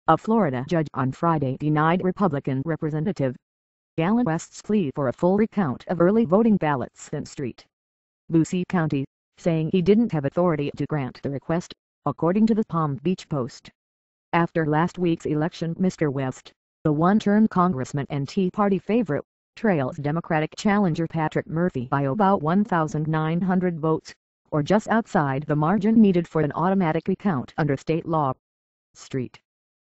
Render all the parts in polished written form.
A Florida judge on Friday denied Republican Representative Allen West's plea for a full recount of early voting ballots in St. Lucie County, saying he didn't have authority to grant the request, according to the Palm Beach Post. After last week's election, Mr. West, the one-term congressman and Tea Party favorite, trails Democratic challenger Patrick Murphy by about 1,900 votes, or just outside the margin needed for an automatic recount under state law. St.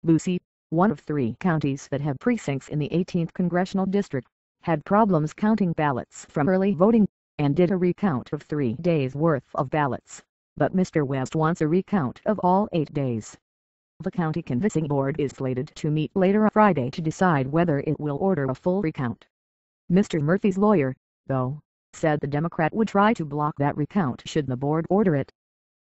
Lucie, one of 3 counties that have precincts in the 18th Congressional District, had problems counting ballots from early voting, and did a recount of 3 days' worth of ballots, but Mr. West wants a recount of all 8 days. The county canvassing board is slated to meet later Friday to decide whether it will order a full recount. Mr. Murphy's lawyer, though, said the Democrat would try to block that recount should the board order it.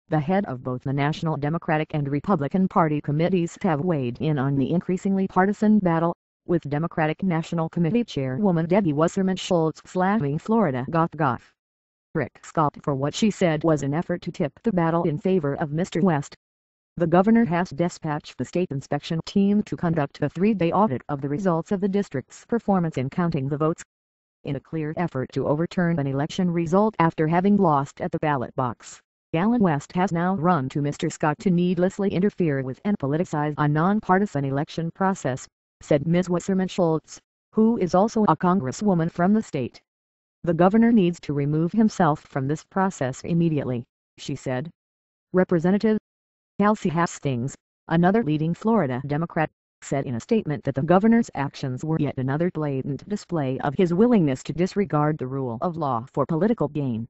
The head of both the National Democratic and Republican Party committees have weighed in on the increasingly partisan battle, with Democratic National Committee Chairwoman Debbie Wasserman Schultz slamming Florida Gov. Rick Scott for what she said was an effort to tip the battle in favor of Mr. West. The governor has dispatched the state inspection team to conduct a 3-day audit of the results of the district's performance in counting the votes, in a clear effort to overturn an election result after having lost at the ballot box. Allen West has now run to Mr. Scott to needlessly interfere with and politicize a non-partisan election process, said Ms. Wasserman Schultz, who is also a congresswoman from the state. The governor needs to remove himself from this process immediately, she said. Representative Kelsey Hastings, another leading Florida Democrat, said in a statement that the governor's actions were yet another blatant display of his willingness to disregard the rule of law for political gain.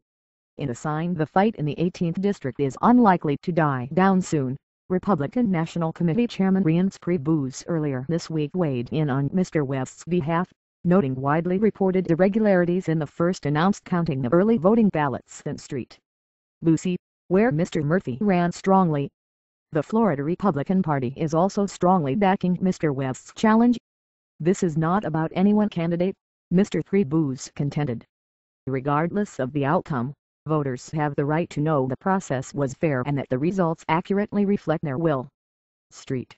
In a sign the fight in the 18th District is unlikely to die down soon, Republican National Committee Chairman Reince Priebus earlier this week weighed in on Mr. West's behalf, noting widely reported irregularities in the first announced counting of early voting ballots in St. Lucie, where Mr. Murphy ran strongly. The Florida Republican Party is also strongly backing Mr. West's challenge. This is not about any one candidate, Mr. Priebus contended. Regardless of the outcome, voters have the right to know the process was fair and that the results accurately reflect their will. St.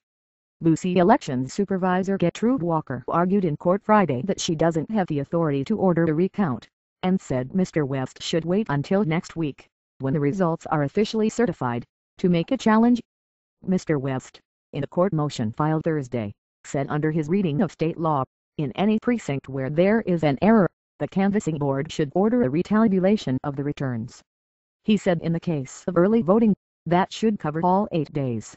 Lucie Elections Supervisor Gertrude Walker argued in court Friday that she doesn't have the authority to order a recount, and said Mr. West should wait until next week, when the results are officially certified, to make a challenge. Mr. West, in a court motion filed Thursday, said under his reading of state law, in any precinct where there is an error, the canvassing board should order a retabulation of the returns. He said in the case of early voting, that should cover all 8 days.